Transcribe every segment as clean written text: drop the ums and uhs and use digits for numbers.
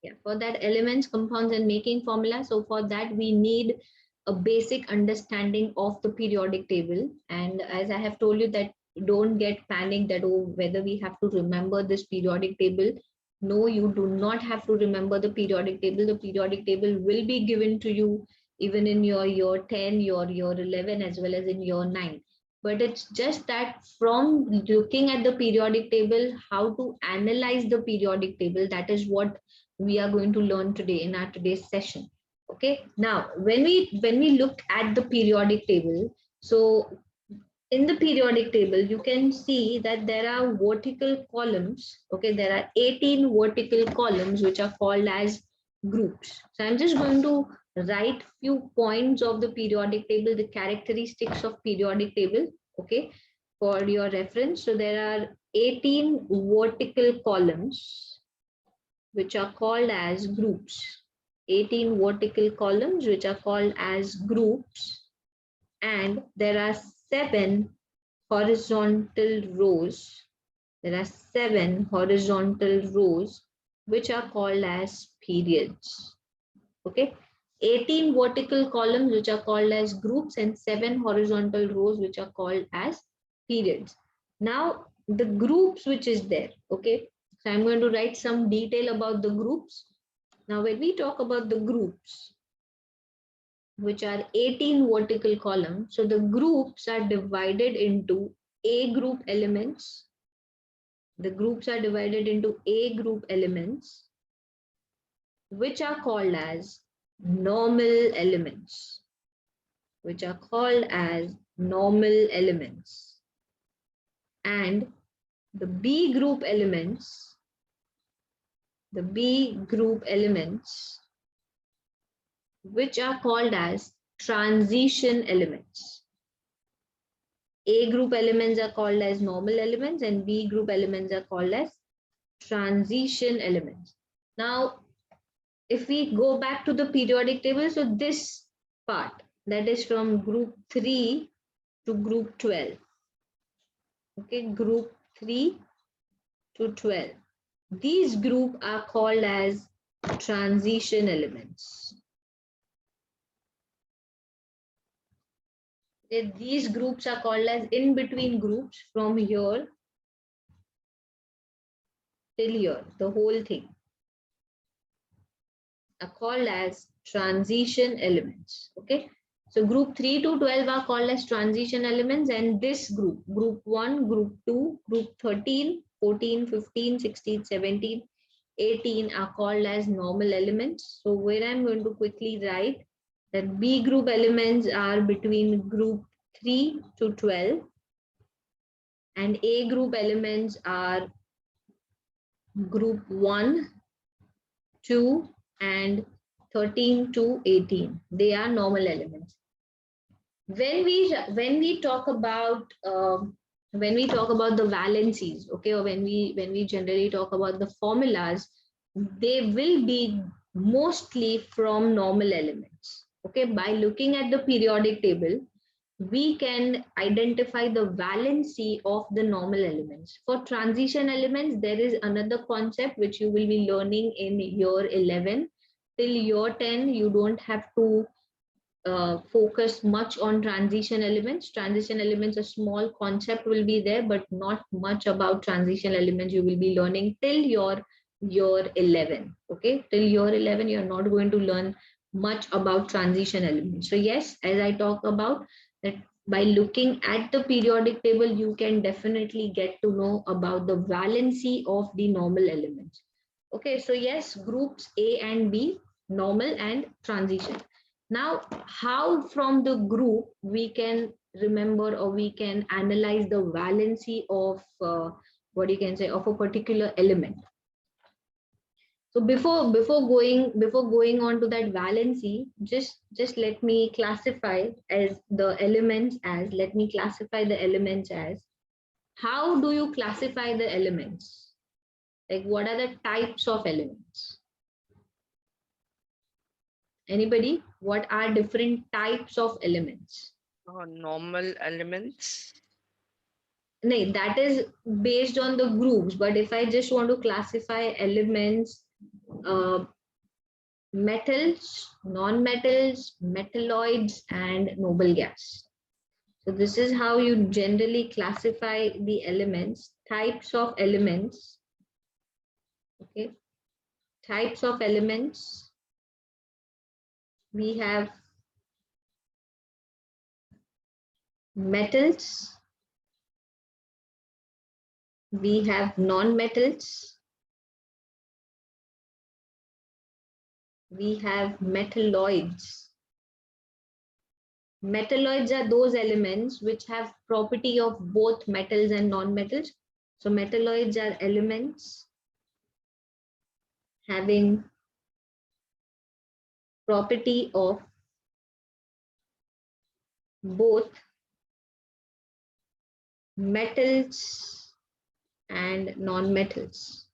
Yeah, for that elements, compounds, and making formula. So for that, we need a basic understanding of the periodic table. And as I have told you that don't get panicked that, oh, whether we have to remember this periodic table. No, you do not have to remember the periodic table. The periodic table will be given to you even in your year 10, your year 11, as well as in year 9. But it's just that from looking at the periodic table, how to analyze the periodic table, that is what we are going to learn today in our today's session. Okay, now when we look at the periodic table, so in the periodic table you can see that there are vertical columns. Okay, there are 18 vertical columns which are called as groups. So I'm just going to write few points of the periodic table, the characteristics of periodic table, okay, for your reference. So there are 18 vertical columns which are called as groups. 18 vertical columns which are called as groups, and there are 7 horizontal rows. There are 7 horizontal rows which are called as periods. Okay, 18 vertical columns which are called as groups, and 7 horizontal rows which are called as periods. Now the groups which is there, okay, so I'm going to write some detail about the groups. Now when we talk about the groups which are 18 vertical columns, so the groups are divided into A group elements. The groups are divided into A group elements which are called as normal elements, which are called as normal elements. And the B group elements, the B group elements, which are called as transition elements. A group elements are called as normal elements, and B group elements are called as transition elements. Now, if we go back to the periodic table, so this part, that is from group 3 to group 12. Okay, group 3 to 12. These groups are called as transition elements. Okay, these groups are called as in between groups from here till here, the whole thing are called as transition elements. Okay, so group 3 to 12 are called as transition elements, and this group, group 1, group 2, group 13, 14, 15, 16, 17, 18 are called as normal elements. So where I'm going to quickly write that B group elements are between group 3 to 12, and A group elements are group 1, 2, and 13 to 18. They are normal elements. When we talk about the valencies, okay, or when we generally talk about the formulas, they will be mostly from normal elements. Okay, by looking at the periodic table, we can identify the valency of the normal elements. For transition elements, there is another concept which you will be learning in year 11. Till year 10, you don't have to focus much on transition elements. Transition elements, a small concept will be there, but not much about transition elements you will be learning till your year 11. Okay, till year 11, you're not going to learn much about transition elements. So yes, as I talk about that, by looking at the periodic table, you can definitely get to know about the valency of the normal elements. Okay, so yes, groups A and B, normal and transition. Now, how from the group we can remember or we can analyze the valency of what you can say of a particular element. So before going on to that valency, just let me classify as the elements as let me classify the elements as. How do you classify the elements? Like what are the types of elements? Anybody? What are different types of elements? Normal elements. No, that is based on the groups. But if I just want to classify elements metals, non-metals, metalloids, and noble gas. So this is how you generally classify the elements, types of elements. Okay, types of elements. We have metals, we have non-metals, we have metalloids. Metalloids are those elements which have property of both metals and non-metals. So metalloids are elements having property of both metals and non-metals.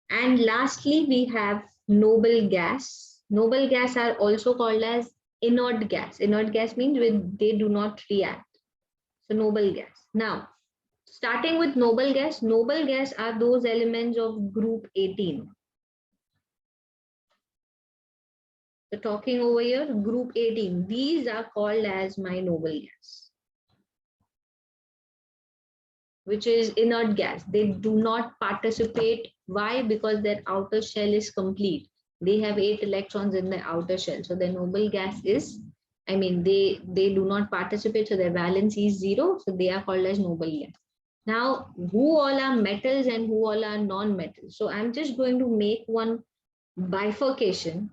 And lastly, we have noble gas. Noble gas are also called as inert gas. Inert gas means they do not react. So noble gas. Now, starting with noble gas are those elements of group 18. So talking over here, group 18, these are called as my noble gas, which is inert gas. They do not participate. Why? Because their outer shell is complete. They have 8 electrons in the outer shell. So the noble gas is, they do not participate. So their valency is 0. So they are called as noble gas. Now, who all are metals and who all are non-metals? So I'm just going to make one bifurcation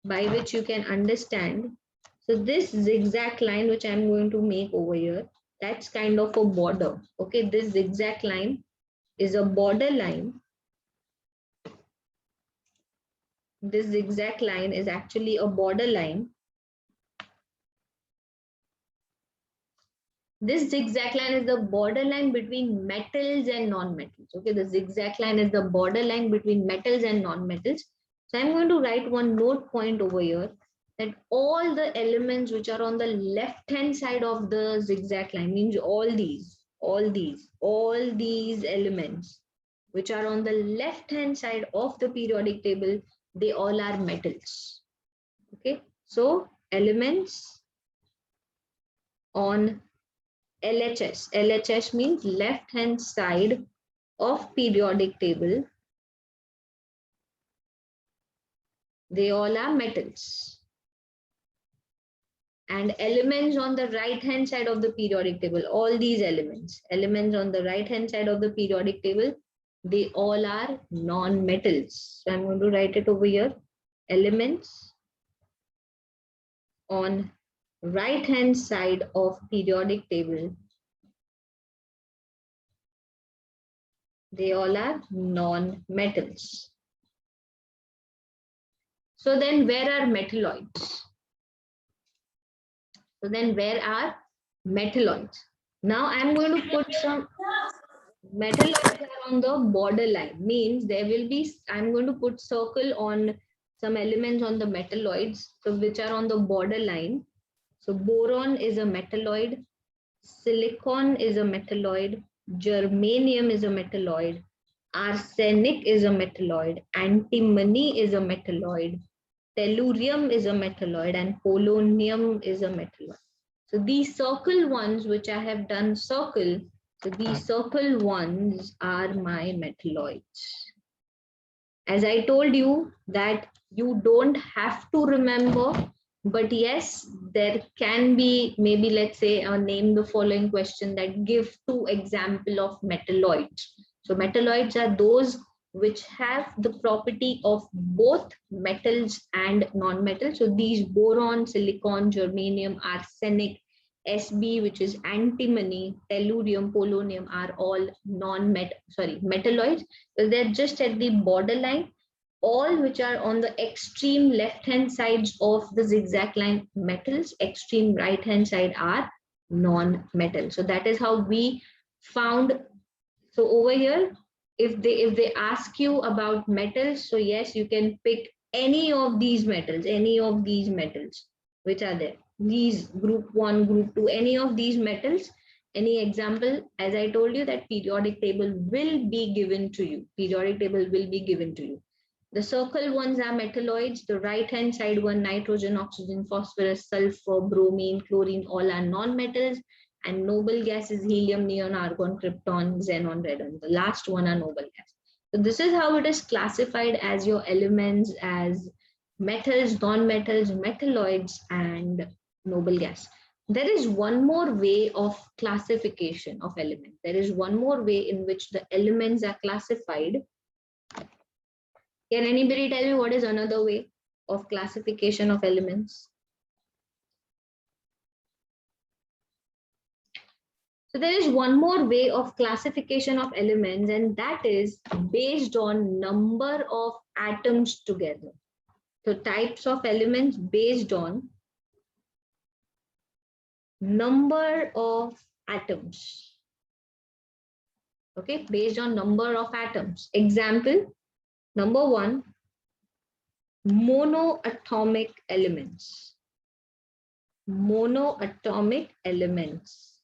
by which you can understand. So this zigzag line which I'm going to make over here, that's kind of a border. Okay, this zigzag line is a border line. This zigzag line is actually a border line. This zigzag line is the borderline between metals and non-metals. Okay, the zigzag line is the borderline between metals and non-metals. So I'm going to write one note point over here that all the elements which are on the left hand side of the zigzag line, means all these elements which are on the left hand side of the periodic table, they all are metals. Okay, so elements on LHS. LHS means left hand side of periodic table. They all are metals. And elements on the right hand side of the periodic table, all these elements on the right hand side of the periodic table, they all are non-metals. So I'm going to write it over here. Elements on right hand side of periodic table, they all are non-metals. So then where are metalloids? Now I'm going to put some metalloids are on the borderline, means there will be, I'm going to put circle on some elements on the metalloids, so which are on the borderline. So boron is a metalloid, silicon is a metalloid, germanium is a metalloid, arsenic is a metalloid, antimony is a metalloid, tellurium is a metalloid, and polonium is a metalloid. So these circle ones which I have done circle, so these circle ones are my metalloids. As I told you that you don't have to remember, but yes, there can be, maybe let's say name the following question that give 2 example of metalloids. So metalloids are those which have the property of both metals and non-metals. So these boron, silicon, germanium, arsenic, Sb, which is antimony, tellurium, polonium, are all metalloids. So they're just at the borderline. All which are on the extreme left hand sides of the zigzag line, metals, extreme right hand side are non-metal. So that is how we found. So over here, if they ask you about metals, so yes, you can pick any of these metals, which are there, these group 1, group 2, any of these metals, Any example? As I told you that periodic table will be given to you. Periodic table will be given to you. The circle ones are metalloids. The right hand side one, nitrogen, oxygen, phosphorus, sulfur, bromine, chlorine, all are non-metals. And noble gas is helium, neon, argon, krypton, xenon, radon. The last one are noble gas. So this is how it is classified as your elements as metals, non-metals, metalloids, and noble gas. There is one more way of classification of elements. There is one more way in which the elements are classified. Can anybody tell me what is another way of classification of elements? So there is one more way of classification of elements, and that is based on number of atoms together. So types of elements based on number of atoms. Okay, based on number of atoms. Example, number one, monoatomic elements. Monoatomic elements.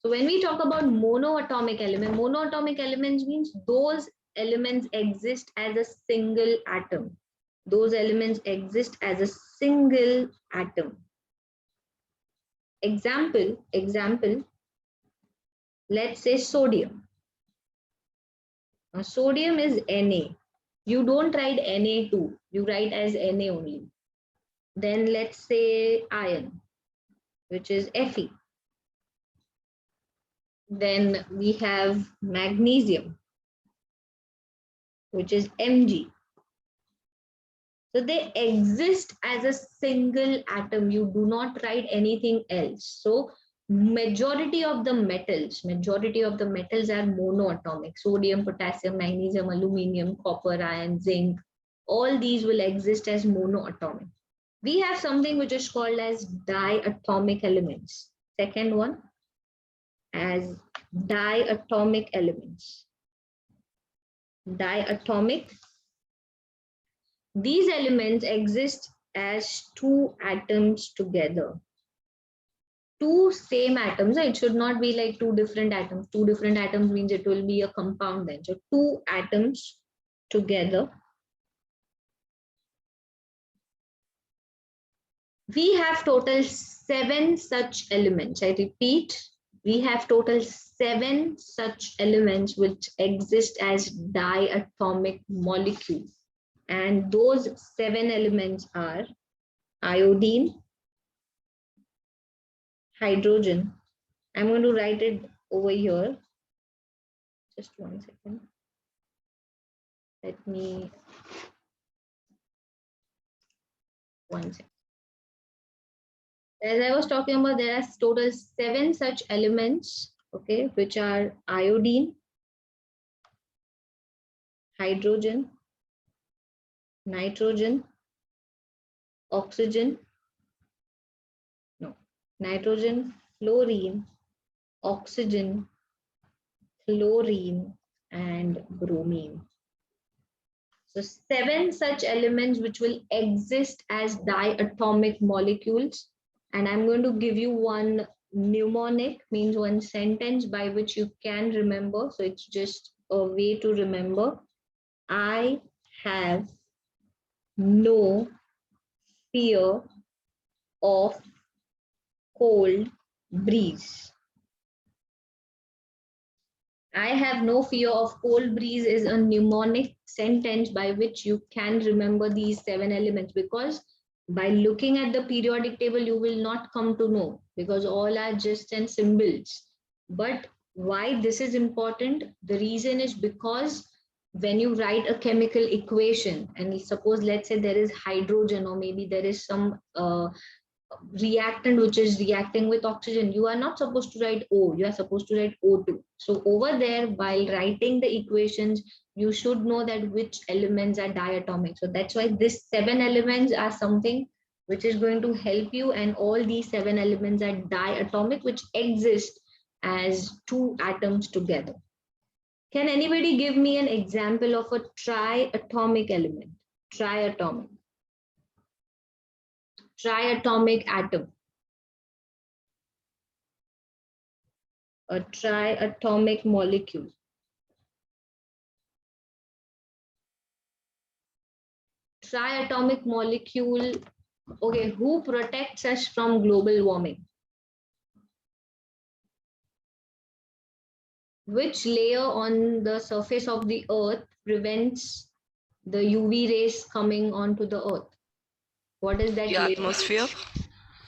So when we talk about monoatomic elements means those elements exist as a single atom. Those elements exist as a single atom. Example, let's say sodium. Now, sodium is Na. You don't write Na2, you write as Na only. Then let's say iron, which is Fe. Then we have magnesium, which is Mg. So they exist as a single atom. You do not write anything else. So majority of the metals are monoatomic. Sodium, potassium, magnesium, aluminum, copper, iron, zinc, all these will exist as monoatomic. We have something which is called as diatomic elements. Second one, as diatomic elements. Diatomic. These elements exist as two atoms together. Two same atoms. It should not be like two different atoms. Two different atoms means it will be a compound then. So two atoms together. We have total 7 such elements. I repeat, we have total 7 such elements which exist as diatomic molecules. And those 7 elements are iodine, hydrogen. I'm going to write it over here. Just 1 second. Let me, 1 second. As I was talking about, there are total 7 such elements, okay, which are iodine, hydrogen, nitrogen, oxygen, nitrogen, fluorine, oxygen, chlorine, and bromine. So 7 such elements which will exist as diatomic molecules. And I'm going to give you one mnemonic, means one sentence by which you can remember. So it's just a way to remember. I have no fear of cold breeze. I have no fear of cold breeze is a mnemonic sentence by which you can remember these 7 elements, because by looking at the periodic table, you will not come to know, because all are just and symbols. But why this is important? The reason is because when you write a chemical equation, and suppose let's say there is hydrogen, or maybe there is some reactant which is reacting with oxygen, you are not supposed to write O, you are supposed to write O2. So over there, while writing the equations, you should know that which elements are diatomic. So that's why these 7 elements are something which is going to help you, and all these 7 elements are diatomic, which exist as 2 atoms together. Can anybody give me an example of a triatomic element? Triatomic atom. a triatomic molecule. Triatomic molecule, okay, who protects us from global warming? Which layer on the surface of the earth prevents the UV rays coming onto the earth? What is that The layer? atmosphere.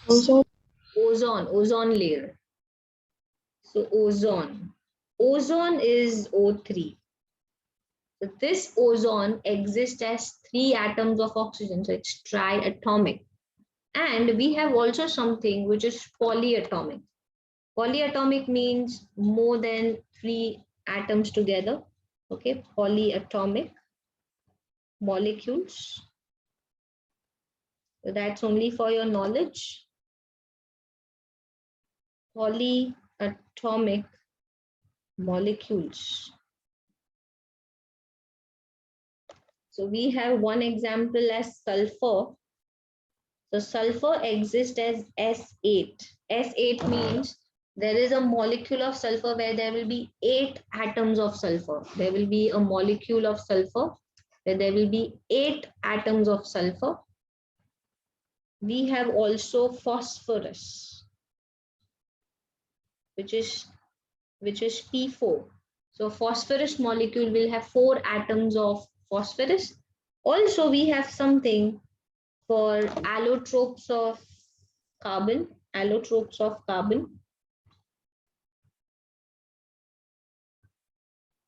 Ozone. Ozone layer. So ozone is O3. So this ozone exists as 3 atoms of oxygen, so it's triatomic. And we have also something which is polyatomic. Polyatomic means more than 3 atoms together. Okay, polyatomic molecules. So that's only for your knowledge. Polyatomic molecules. So we have one example as sulfur. So sulfur exists as S8. S8 means there is a molecule of sulfur where there will be 8 atoms of sulfur. There will be a molecule of sulfur where there will be 8 atoms of sulfur. We have also phosphorus, which is P4. So phosphorus molecule will have 4 atoms of phosphorus. Also, we have something for allotropes of carbon,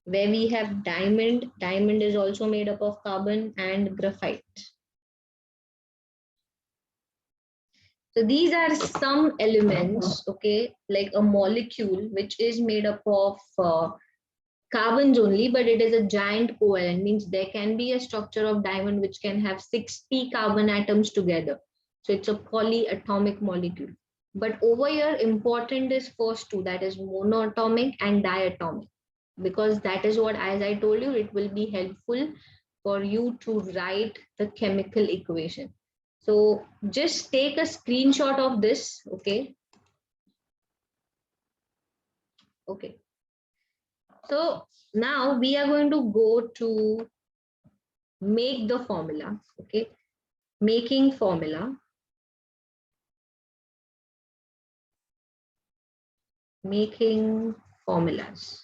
where we have diamond. Diamond is also made up of carbon, and graphite. So these are some elements, okay, like a molecule which is made up of carbons only, but it is a giant covalent, means there can be a structure of diamond which can have 60 carbon atoms together. So it's a polyatomic molecule. But over here, important is first two, that is monoatomic and diatomic, because that is what, as I told you, it will be helpful for you to write the chemical equation. So just take a screenshot of this, okay? Okay. So now we are going to go to make the formula, okay? Making formula. Making formulas.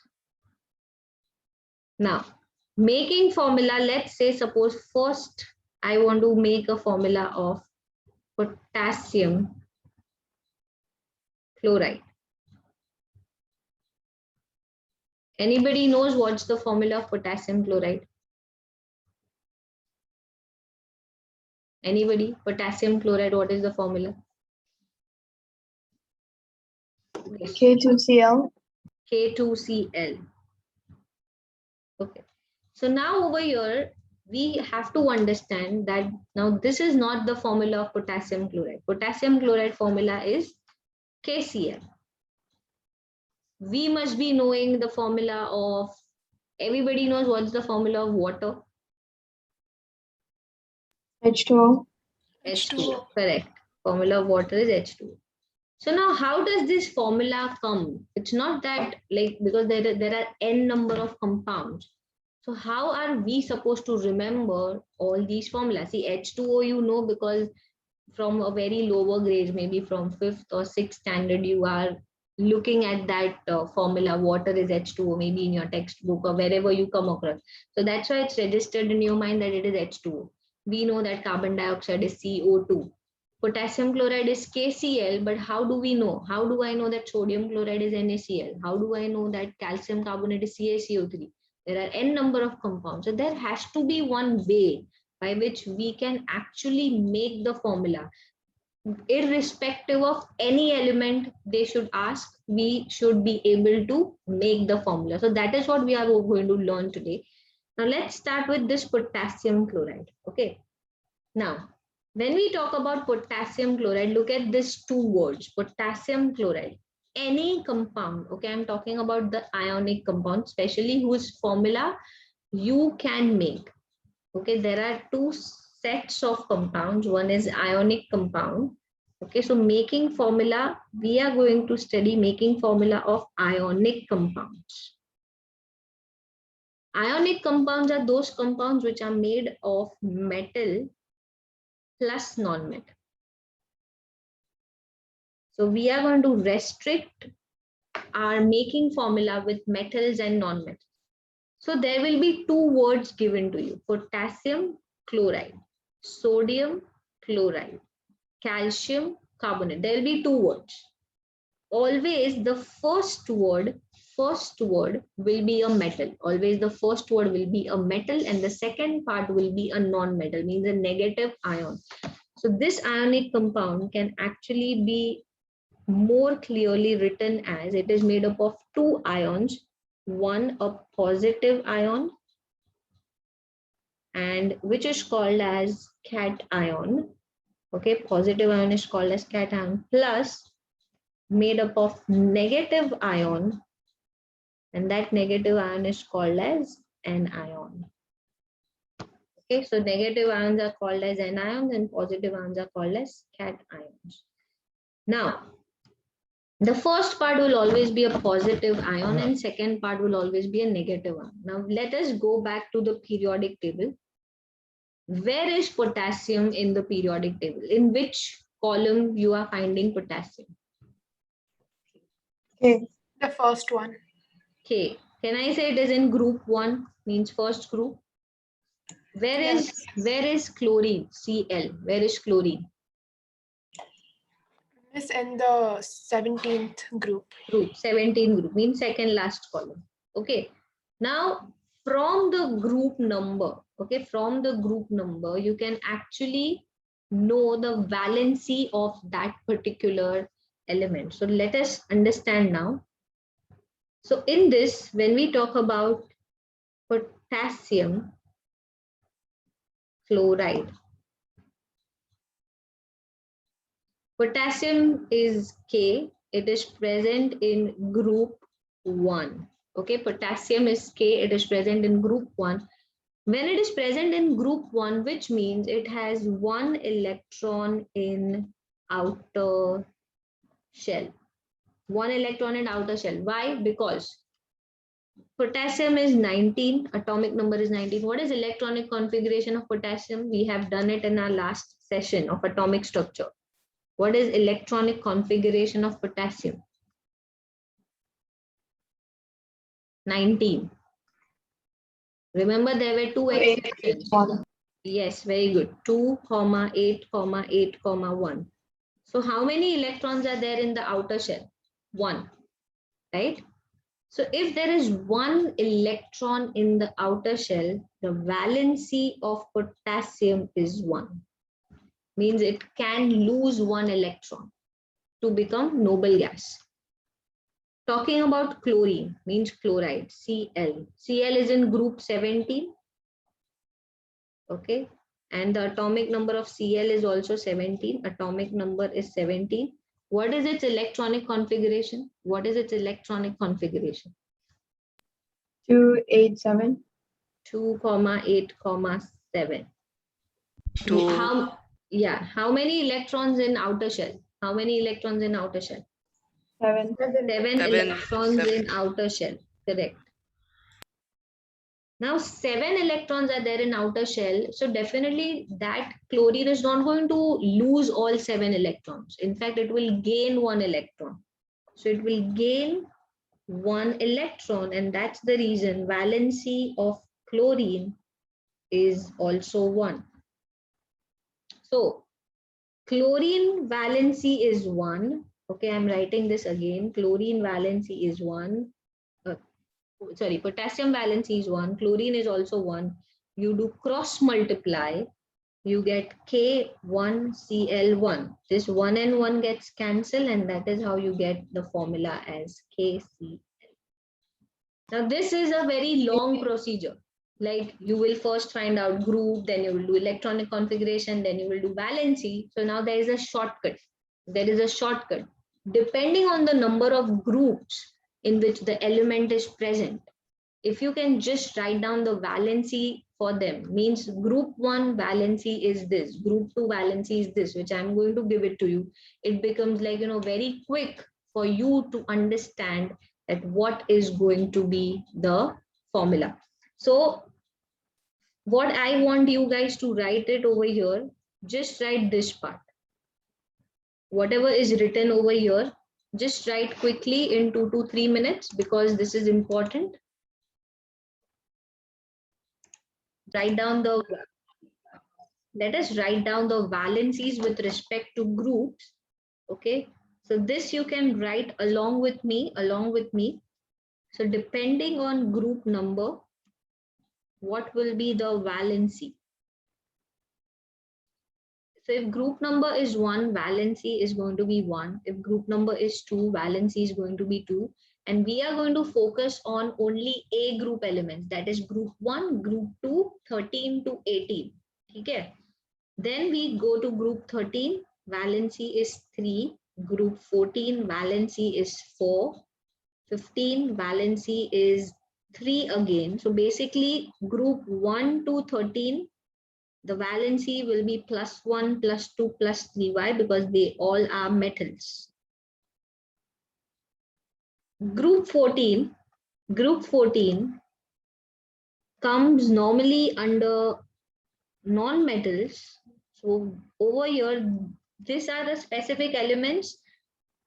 Now, making formula, let's say, suppose first I want to make a formula of potassium chloride. Anybody knows what's the formula of potassium chloride? Anybody? Potassium chloride, what is the formula? K2Cl. K2Cl. Okay. So now over here, we have to understand that now this is not the formula of potassium chloride. Potassium chloride formula is KCl. We must be knowing the formula of, everybody knows what's the formula of water? H2O. H2O, correct. Formula of water is H2O. So now how does this formula come? It's not that, like, because there are n number of compounds. So how are we supposed to remember all these formulas? See, H2O you know because from a very lower grade, maybe from 5th or 6th standard, you are looking at that formula, water is H2O, maybe in your textbook or wherever you come across. So that's why it's registered in your mind that it is H2O. We know that carbon dioxide is CO2. Potassium chloride is KCl, but how do we know? How do I know that sodium chloride is NaCl? How do I know that calcium carbonate is CaCO3? There are n number of compounds. So there has to be one way by which we can actually make the formula. Irrespective of any element they should ask, we should be able to make the formula. So that is what we are going to learn today. Now let's start with this potassium chloride. Okay. Now, when we talk about potassium chloride, look at these two words, potassium chloride. Any compound, okay, I'm talking about the ionic compound, especially whose formula you can make. Okay, there are two sets of compounds. One is ionic compound Okay, so making formula, we are going to study making formula of ionic compounds. Ionic compounds are those compounds which are made of metal plus non-metal. So we are going to restrict our making formula with metals and non-metals. So there will be two words given to you: potassium chloride, sodium chloride, calcium carbonate. There will be two words. Always the first word will be a metal. Always the first word will be a metal and the second part will be a non-metal, means a negative ion. So this ionic compound can actually be more clearly written as it is made up of two ions, one a positive ion and which is called as cation. Okay, positive ion is called as cation, plus made up of negative ion, and that negative ion is called as anion. Okay, so negative ions are called as anions and positive ions are called as cations. Now, the first part will always be a positive ion and second part will always be a negative ion. Now, let us go back to the periodic table. Where is potassium in the periodic table? In which column you are finding potassium? Okay. The first one. Okay, can I say it is in group 1, means first group? Where is chlorine? Cl. Where is chlorine? Is in the 17th group. Group 17 group, means second last column. Okay. Now from the group number, okay, from the group number, you can actually know the valency of that particular element. So let us understand now. So in this, when we talk about potassium chloride, potassium is K. It is present in group 1. Okay, potassium is K. It is present in group 1. When it is present in group 1, which means it has one electron in outer shell. One electron in outer shell. Why? Because potassium is 19, atomic number is 19. What is electronic configuration of potassium? We have done it in our last session of atomic structure. What is electronic configuration of potassium? 19. Remember, there were two exceptions. Yes, very good. 2, 8, 8, 1. So how many electrons are there in the outer shell? 1, right? So if there is one electron in the outer shell, the valency of potassium is 1. Means it can lose one electron to become noble gas. Talking about chlorine, means chloride, Cl. Cl is in group 17. Okay. And the atomic number of Cl is also 17. Atomic number is 17. What is its electronic configuration? What is its electronic configuration? 287. 2, 8, 7. How many electrons in outer shell? How many electrons in outer shell? 7. 7 electrons in outer shell. Correct. Now 7 electrons are there in outer shell. So definitely that chlorine is not going to lose all 7 electrons. In fact, it will gain 1 electron. So it will gain 1 electron, and that's the reason valency of chlorine is also 1. So chlorine valency is 1. Okay, I'm writing this again. Chlorine valency is 1. Potassium valency is 1. Chlorine is also 1. You do cross multiply, you get K1Cl1. This 1 and 1 gets cancelled, and that is how you get the formula as KCl. Now this is a very long procedure. Like you will first find out group, then you will do electronic configuration, then you will do valency. So now there is a shortcut. There is a shortcut. Depending on the number of groups in which the element is present, if you can just write down the valency for them. Means group 1 valency is this, group 2 valency is this, which I'm going to give it to you. It becomes like, very quick for you to understand that what is going to be the formula. So what I want you guys to write it over here, just write this part. Whatever is written over here, just write quickly in 2 to 3 minutes because this is important. Write down the, let us write down the valencies with respect to groups. Okay, so this you can write along with me, So depending on group number, what will be the valency? So if group number is 1, valency is going to be 1. If group number is 2, valency is going to be 2. And we are going to focus on only A group elements, that is group 1, group 2, 13 to 18. Okay. Then we go to group 13, valency is 3. Group 14, valency is 4. 15, valency is 3 again. So basically group 1 to 13, the valency will be +1, +2, +3. Why? Because they all are metals. Group 14 comes normally under non-metals. So over here, these are the specific elements.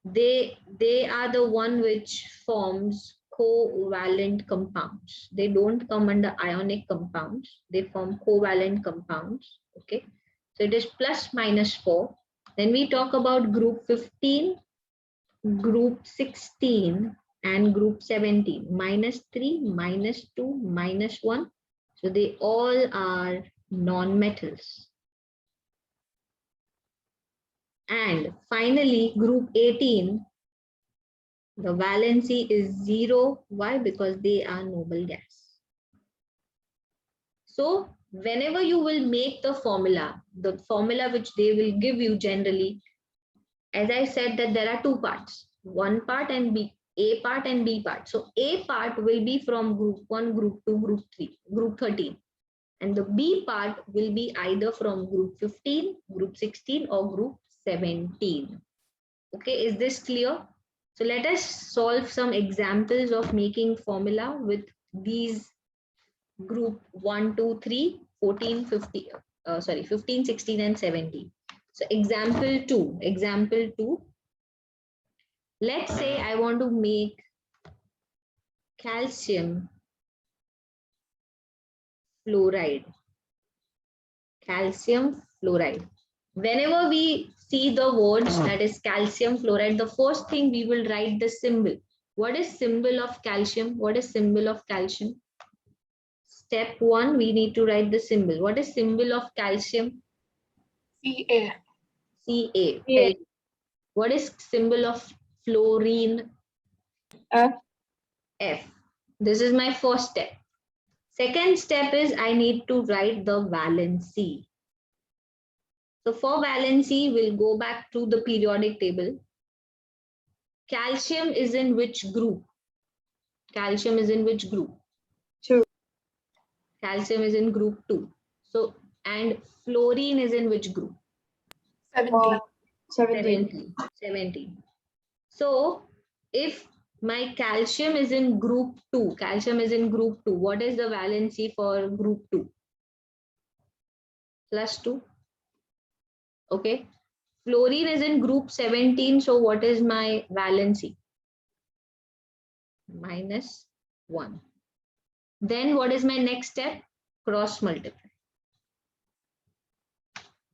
They are the one which forms covalent compounds. They don't come under ionic compounds. They form covalent compounds. Okay, so it is +-4. Then we talk about group 15, group 16, and group 17. -3, -2, -1. So they all are non-metals. And finally, group 18, the valency is 0. Why? Because they are noble gas. So whenever you will make the formula which they will give you generally, as I said that there are 2 parts, one part and B, A part and B part. So A part will be from group 1, group 2, group 3, group 13. And the B part will be either from group 15, group 16 or group 17. Okay, is this clear? So let us solve some examples of making formula with these group 1, 2, 3, 14, 15, 15, 16 and 17. So example 2. Let's say I want to make calcium fluoride. Whenever we see the words that is calcium fluoride, the first thing we will write the symbol. What is symbol of calcium? Step 1, we need to write the symbol. What is symbol of calcium? Ca. Ca. Yeah. What is symbol of fluorine? F. This is my first step. Second step is I need to write the valency. So for valency, we'll go back to the periodic table. Calcium is in which group? 2. Calcium is in group 2. So, and fluorine is in which group? 17. 17. So if my calcium is in group 2, what is the valency for group 2? +2. Okay. Fluorine is in group 17. So what is my valency? -1. Then what is my next step? Cross multiply.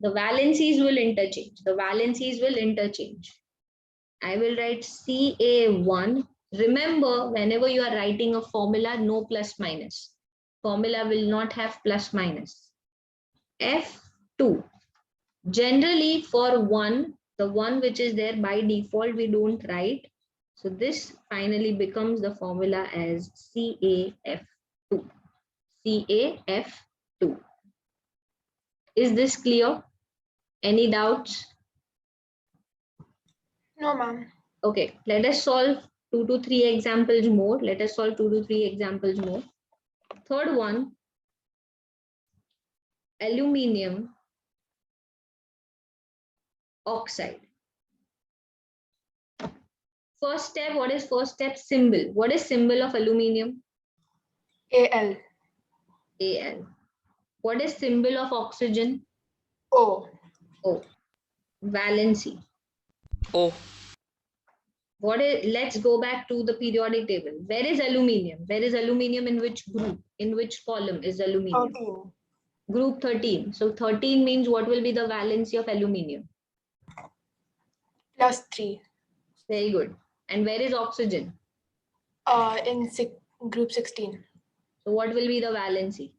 The valencies will interchange. I will write Ca1. Remember, whenever you are writing a formula, no plus minus. Formula will not have plus minus. F2. Generally for 1, the one which is there by default, we don't write. So this finally becomes the formula as CaF2. CaF2. Is this clear? Any doubts? No, ma'am. Okay, let us solve 2 to 3 examples more. Third one, aluminium oxide. First step, what is first step? Symbol. What is symbol of aluminium? Al. Al. What is symbol of oxygen? O. O. Valency. O. What is, let's go back to the periodic table. Where is aluminium? Where is aluminium in which group? In which column is aluminium? 13. Group 13. So 13 means what will be the valency of aluminium? +3. Very good. And where is oxygen? In group 16. So what will be the valency?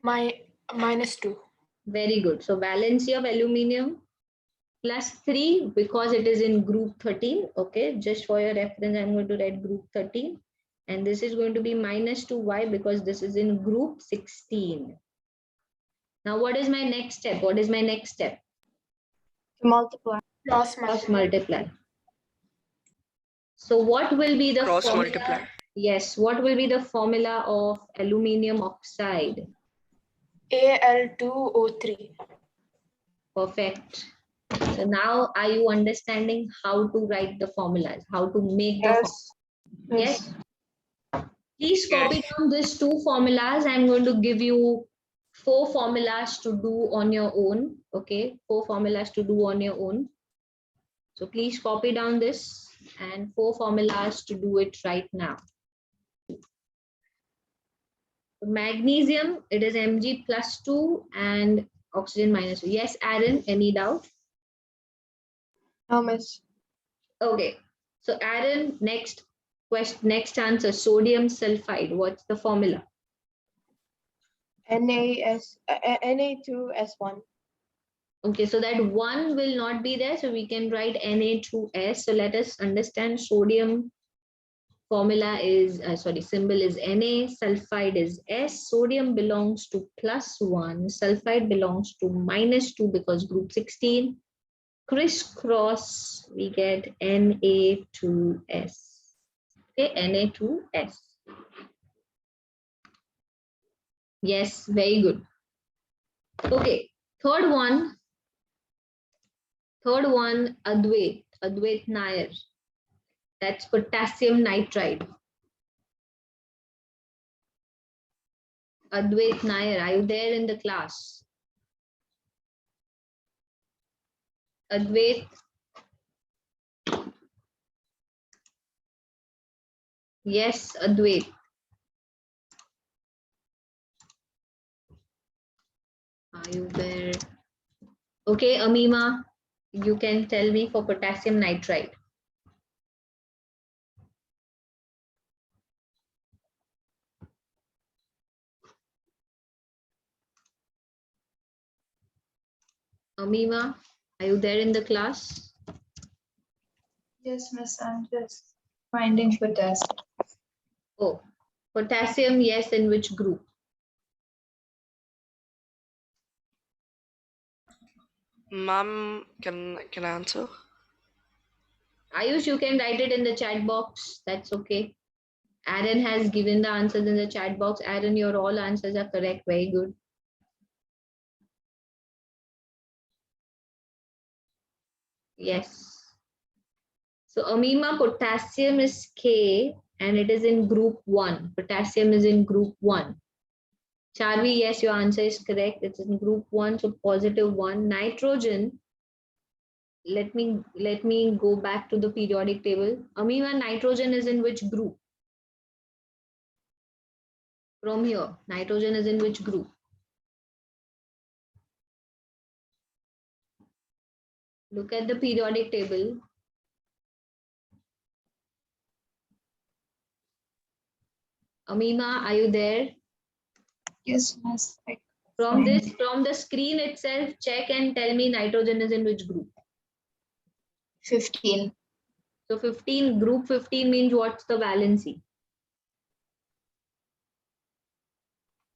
-2. Very good. So valency of aluminium +3 because it is in group 13. Okay, just for your reference, I'm going to write group 13. And this is going to be -2. Why? Because this is in group 16. Now, what is my next step? What is my next step? To multiply. Cross multiply. So what will be the Cross formula? multiply. Yes, what will be the formula of aluminium oxide? Al2O3. Perfect. So now are you understanding how to write the formulas, how to make the Yes. Yes. Please copy down these 2 formulas. I'm going to give you 4 formulas to do on your own. Okay, 4 formulas to do on your own. So please copy down this and 4 formulas to do it right now. Magnesium, it is Mg +2 and oxygen -2. Yes, Aaron, any doubt? No, miss. Okay. So Aaron, next question, next answer, sodium sulfide. What's the formula? Na2S1. Okay, so that 1 will not be there. So we can write Na2S. So let us understand sodium formula is, symbol is Na, sulfide is S, sodium belongs to +1, sulfide belongs to -2 because group 16. Crisscross, we get Na2S. Okay, Na2S. Yes, very good. Okay, third one, Advait Nair. That's potassium nitride. Advait Nair, are you there in the class? Advait. Yes, Advait. Are you there? Okay, Amima, you can tell me for potassium nitride. Amima, are you there in the class? Yes, miss, I'm just finding potassium. Oh, potassium, yes, in which group? Ma'am, can I answer? Ayush, you can write it in the chat box. That's okay. Aaron has given the answers in the chat box. Aaron, your all answers are correct. Very good. Yes. So Amima, potassium is K and it is in group 1. Potassium is in group 1. Charvi, yes, your answer is correct. It's in group 1, so +1. Nitrogen, let me go back to the periodic table. Amima, nitrogen is in which group? From here, nitrogen is in which group? Look at the periodic table. Amima, are you there? Yes, miss. From the screen itself, check and tell me nitrogen is in which group? 15. So 15, group 15 means what's the valency?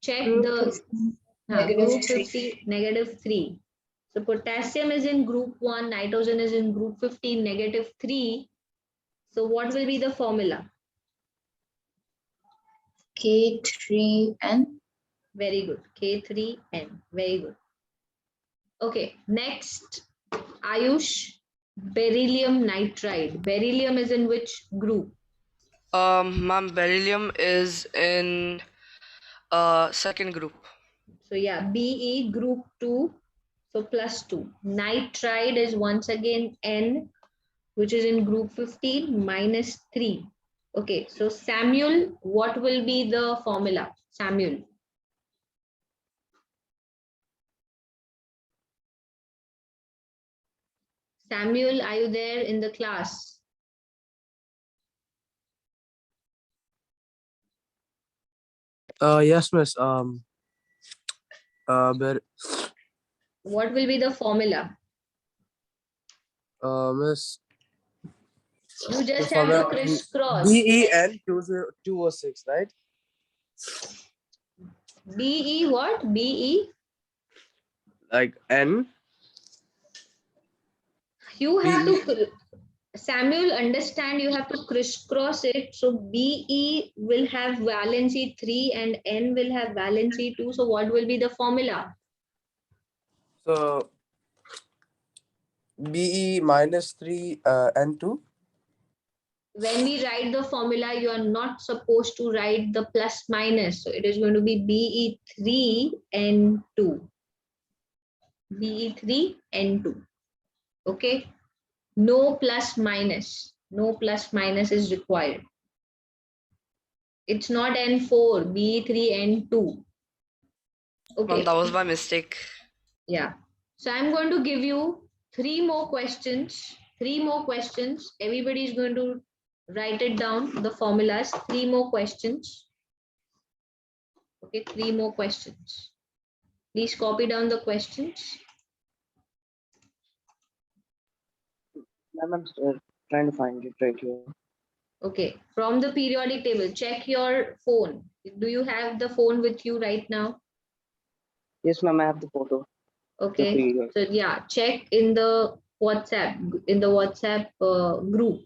Check Group the 15, group -3. 50, -3. So potassium is in group 1, nitrogen is in group 15, -3. So what will be the formula? K3N. Very good. K3N. Very good. Okay, next, Ayush, beryllium nitride. Beryllium is in which group? Ma'am, beryllium is in second group. So yeah, Be group 2, so +2. Nitride is once again N, which is in group 15, -3. Okay, so Samuel, what will be the formula? Samuel. Samuel, are you there in the class? Yes, miss. But What will be the formula? miss, You the just have to formula crisscross. BEN 206, right? BE what? BE? Like N. You have BE. to, Samuel, understand you have to crisscross it. So BE will have valency 3 and N will have valency 2. So what will be the formula? So BE -3 N2. When we write the formula, you are not supposed to write the plus minus. So it is going to be BE3N2. BE3N2. Okay. No plus minus. No plus minus is required. It's not N4, BE3N2. Okay. Ma'am, that was my mistake. Yeah. So I'm going to give you 3 more questions. 3 more questions. Everybody is going to write it down, the formulas. 3 more questions. Okay, 3 more questions. Please copy down the questions. I'm still trying to find it right here. Okay, from the periodic table, check your phone. Do you have the phone with you right now? Yes, ma'am, I have the photo. Okay, period. so yeah, check in the WhatsApp, group.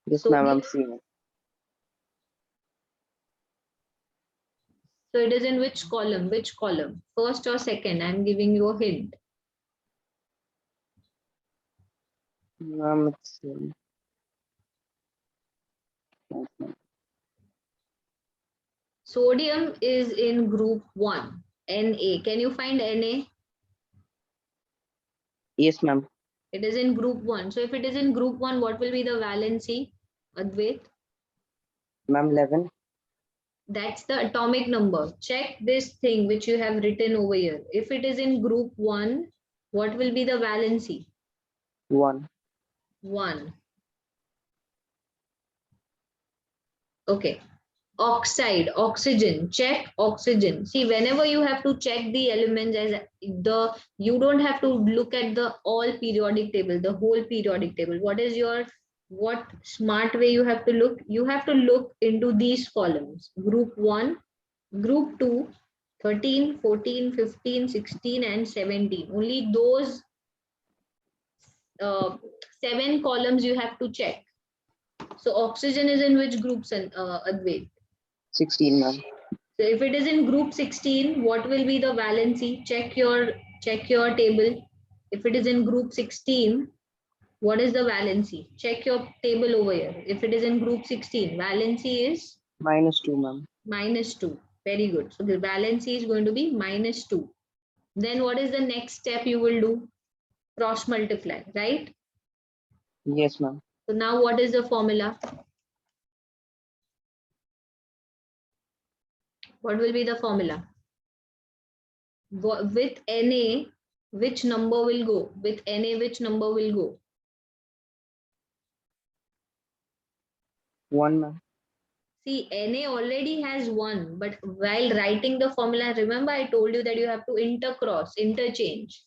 Yes, So ma'am, I'm seeing it. So it is in which column? Which column? First or second? I'm giving you a hint. Ma'am, it's Sodium is in group 1, Na. Can you find Na? yes, ma'am. It is in group 1. So if it is in group 1, what will be the valency, Advait? Ma'am, 11. That's the atomic number. Check this thing which you have written over here. If it is in group 1, what will be the valency? 1. 1. Okay. Oxide, oxygen, check oxygen. See, whenever you have to check the elements, you don't have to look at the all periodic table, the whole periodic table. What smart way you have to look? You have to look into these columns: group 1, group 2, 13, 14, 15, 16, and 17. Only those 7 columns you have to check. So oxygen is in which groups, Advait? 16, ma'am. So if it is in group 16, what will be the valency? Check your table. If it is in group 16, what is the valency? Check your table over here. If it is in group 16, valency is -2, ma'am. -2. Very good. So the valency is going to be -2. Then what is the next step you will do? Cross multiply, right? Yes, ma'am. So now what is the formula? What will be the formula? With Na, which number will go? With Na, which number will go? 1, ma'am. See, Na already has 1, but while writing the formula, remember I told you that you have to interchange.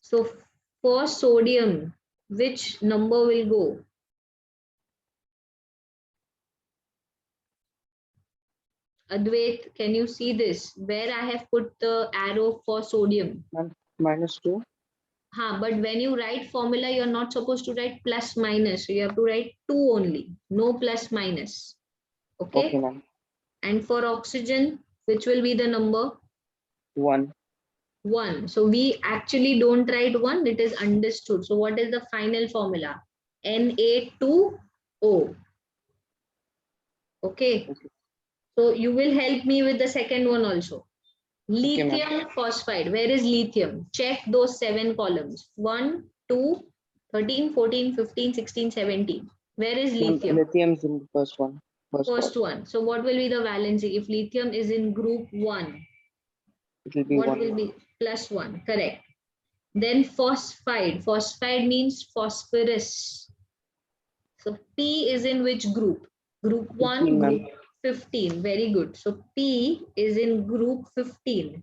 So for sodium, which number will go? Advait, can you see this? Where I have put the arrow for sodium? -2. But when you write formula, you're not supposed to write plus minus. So you have to write 2 only, no plus minus. Okay, Okay, ma'am. and for oxygen, which will be the number? 1. 1. So we actually don't write 1, it is understood. So what is the final formula? Na2O. Okay. So you will help me with the second one also. Okay, ma'am. Lithium phosphide. Where is lithium? Check those 7 columns. 1, 2, 13, 14, 15, 16, 17. Where is Ma'am, lithium? lithium is in the first one. First one. So what will be the valency? If lithium is in group 1, It will be what 1. will be? +1. Correct. Then phosphide. Phosphide means phosphorus. So P is in which group? Group 1, 15, ma'am. group 15. Very good. So P is in group 15.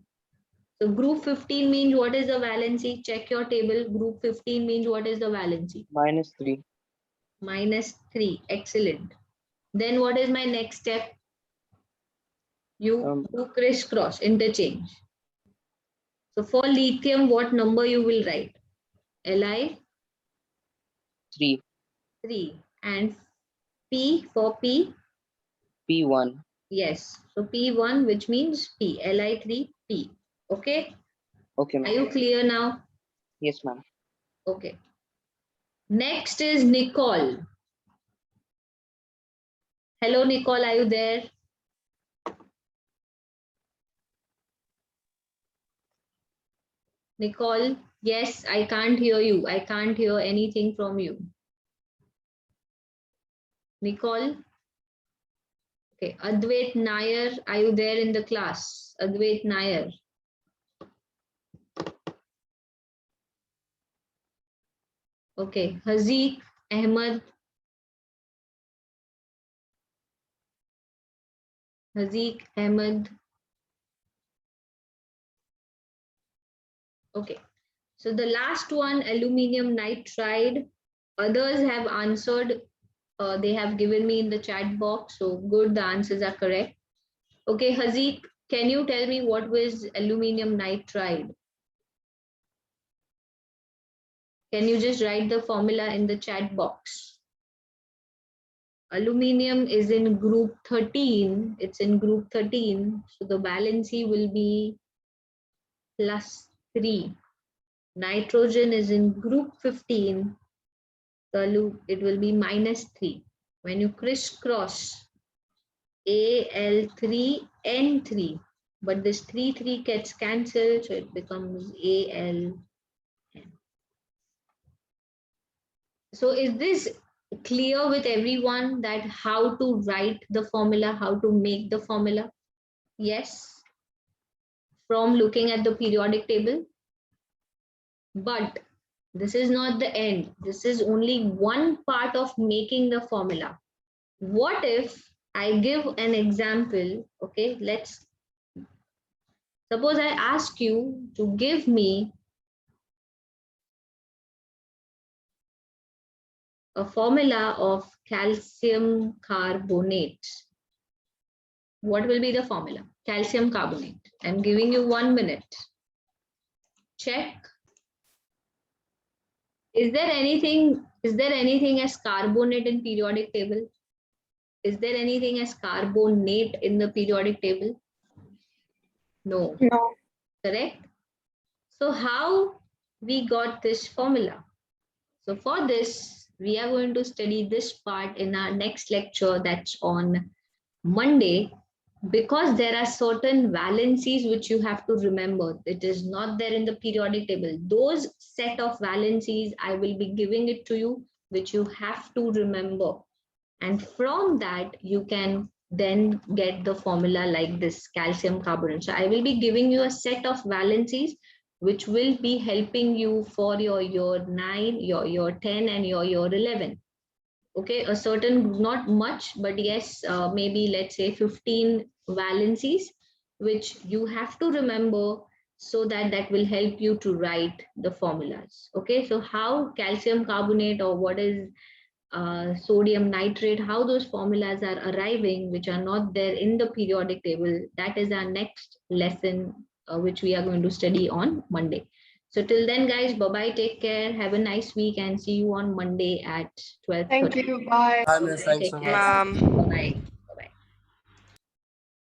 So group 15 means what is the valency? Check your table. Group 15 means what is the valency? -3. -3. Excellent. Then what is my next step? You do crisscross, interchange. So for lithium, what number you will write? Li 3. 3. And P for P? P1. Yes. So P1, which means P. Li3 P. Okay. Okay, Are ma'am. you clear now? Yes, ma'am. Okay. Next is Nicole. Hello, Nicole. Are you there? Nicole, yes, I can't hear you. I can't hear anything from you. Nicole? Okay, Advait Nair, are you there in the class? Advait Nair. Okay, Haziq Ahmed. Haziq Ahmed. Okay, so the last one, aluminium nitride. Others have answered. They have given me in the chat box. So good, the answers are correct. Okay, Haziq, can you tell me what was aluminium nitride? Can you just write the formula in the chat box? Aluminium is in group 13. It's in group 13. So the valency will be +3. Nitrogen is in group 15. So it will be -3. When you crisscross Al3N3, but this 3 gets cancelled, so it becomes Al. So is this clear with everyone that how to write the formula, how to make the formula? Yes, from looking at the periodic table. But this is not the end. This is only one part of making the formula. What if I give an example? Okay, let's suppose I ask you to give me a formula of calcium carbonate. What will be the formula? Calcium carbonate. I'm giving you 1 minute. Check. Is there anything as carbonate in periodic table? Is there anything as carbonate in the periodic table? No. No. Correct? So how we got this formula? So for this, we are going to study this part in our next lecture, that's on Monday, because there are certain valencies which you have to remember. It is not there in the periodic table. Those set of valencies, I will be giving it to you, which you have to remember. And from that, you can then get the formula like this, calcium carbonate. So I will be giving you a set of valencies which will be helping you for your year 9, your year 10, and your year 11. Okay, a certain, not much, but yes, maybe let's say 15 valencies, which you have to remember, so that that will help you to write the formulas. Okay, so how calcium carbonate or what is sodium nitrate, how those formulas are arriving, which are not there in the periodic table, that is our next lesson, which we are going to study on Monday. So till then, guys, bye-bye, take care, have a nice week, and see you on Monday at 12:30. Thank you. Bye. Hi, miss. Thanks Take so care. much. Ma'am. Bye.